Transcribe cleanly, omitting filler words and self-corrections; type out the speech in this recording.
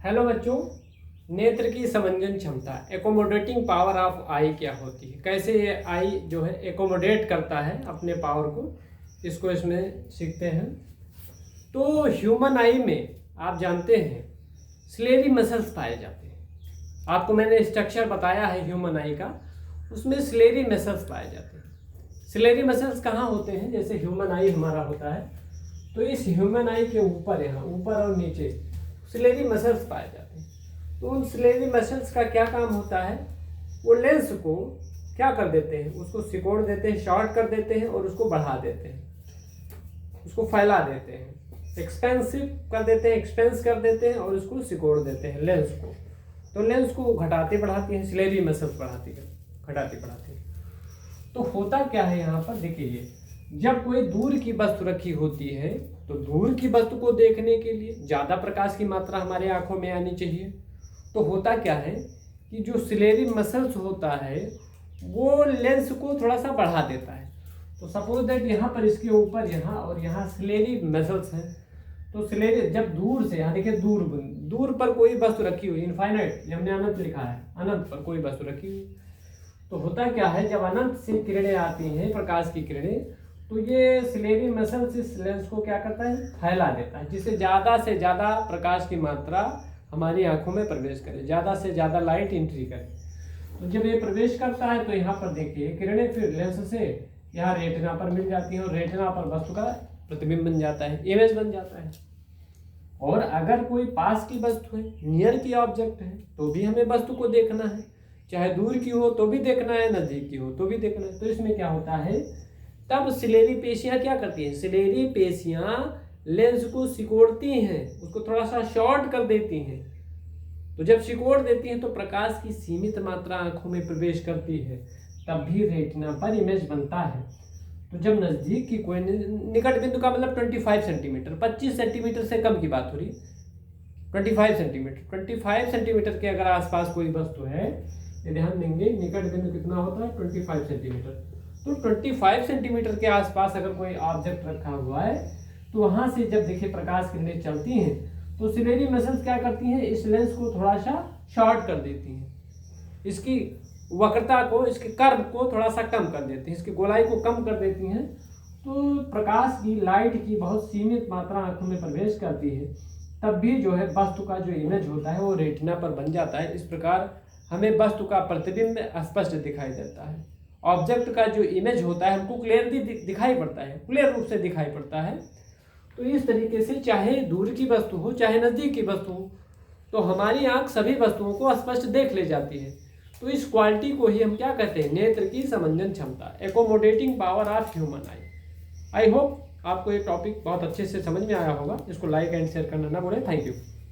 Hello बच्चों, नेत्र की समंजन क्षमता एकोमोडेटिंग पावर ऑफ आई क्या होती है, कैसे ये आई जो है एकोमोडेट करता है अपने पावर को, इसको इसमें सीखते हैं। तो ह्यूमन आई में आप जानते हैं सिलेरी मसल्स पाए जाते हैं। आपको मैंने स्ट्रक्चर बताया है ह्यूमन आई का, उसमें सिलेरी मसल्स पाए जाते हैं। सिलेरी मसल्स कहाँ होते हैं? जैसे ह्यूमन आई हमारा होता है तो इस ह्यूमन आई के ऊपर, यहाँ ऊपर और नीचे सिलेरी मसल्स पाए जाते हैं। तो उन सिलेरी मसल्स का क्या काम होता है? वो लेंस को क्या कर देते हैं, उसको सिकोड़ देते हैं, शॉर्ट कर देते हैं और उसको बढ़ा देते हैं, उसको फैला देते हैं, एक्सपेंसिव कर देते हैं, एक्सपेंस कर देते हैं और उसको सिकोड़ देते हैं लेंस को। तो लेंस को घटाते बढ़ाते हैं, सिलेरी मसल्स बढ़ाती है, घटाती बढ़ाती है। तो होता क्या है यहाँ पर देखिए, जब कोई दूर की वस्तु रखी होती है तो दूर की वस्तु को देखने के लिए ज़्यादा प्रकाश की मात्रा हमारे आंखों में आनी चाहिए। तो होता क्या है कि जो सिलेरी मसल्स होता है वो लेंस को थोड़ा सा बढ़ा देता है। तो सपोज दैट यहाँ पर इसके ऊपर यहाँ और यहाँ सिलेरी मसल्स हैं। तो सिलेरी जब दूर से, यहाँ देखिए दूर पर कोई वस्तु रखी हुई, इनफाइनाइट, हमने अनंत लिखा है, अनंत पर कोई वस्तु रखी हुई। तो होता क्या है, जब अनंत से किरणें आती हैं, प्रकाश की किरणें, तो ये सिलेरी मसल्स इस लेंस को क्या करता है, फैला देता है, जिससे ज़्यादा से ज़्यादा प्रकाश की मात्रा हमारी आंखों में प्रवेश करे, ज़्यादा से ज़्यादा लाइट एंट्री करे। तो जब ये प्रवेश करता है तो यहाँ पर देखिए किरणें फिर लेंस से यहाँ रेटिना पर मिल जाती हैं और रेटिना पर वस्तु का प्रतिबिंब बन जाता है, इमेज बन जाता है। और अगर कोई पास की वस्तु है, नियर की ऑब्जेक्ट है, तो भी हमें वस्तु को देखना है, चाहे दूर की हो तो भी देखना है, नज़दीक की हो तो भी देखना है। तो इसमें क्या होता है, तब सिलेरी पेशियां क्या करती हैं, सिलेरी पेशियां लेंस को सिकोड़ती हैं, उसको थोड़ा सा शॉर्ट कर देती हैं। तो जब सिकोड़ देती हैं तो प्रकाश की सीमित मात्रा आंखों में प्रवेश करती है, तब भी रेटिना पर इमेज बनता है। तो जब नज़दीक की कोई निकट बिंदु का मतलब 25 सेंटीमीटर, 25 सेंटीमीटर से कम की बात हो रही, 25 सेंटीमीटर, 25 सेंटीमीटर के अगर आसपास कोई वस्तु है, ये ध्यान देंगे निकट बिंदु कितना होता है, 25 सेंटीमीटर। तो 25 सेंटीमीटर के आसपास अगर कोई ऑब्जेक्ट रखा हुआ है तो वहां से जब देखिए प्रकाश किरणें चलती हैं तो सिलेरी मसल्स क्या करती हैं, इस लेंस को थोड़ा सा शॉर्ट कर देती हैं, इसकी वक्रता को, इसके कर्व को थोड़ा सा कम कर देती हैं, इसकी गोलाई को कम कर देती हैं। तो प्रकाश की, लाइट की बहुत सीमित मात्रा आंखों में प्रवेश करती है, तब भी जो है वस्तु का जो इमेज होता है वो रेटिना पर बन जाता है। इस प्रकार हमें वस्तु का प्रतिबिंब स्पष्ट दिखाई देता है। ऑब्जेक्ट का जो इमेज होता है हमको क्लियरली दिखाई पड़ता है, क्लियर रूप से दिखाई पड़ता है। तो इस तरीके से चाहे दूर की वस्तु हो चाहे नज़दीक की वस्तु हो, तो हमारी आंख सभी वस्तुओं को स्पष्ट देख ले जाती है। तो इस क्वालिटी को ही हम क्या कहते हैं, नेत्र की समंजन क्षमता, accommodating power of human I. I hope आपको ये टॉपिक बहुत अच्छे से समझ में आया होगा। इसको लाइक एंड शेयर करना ना भूलें। Thank you.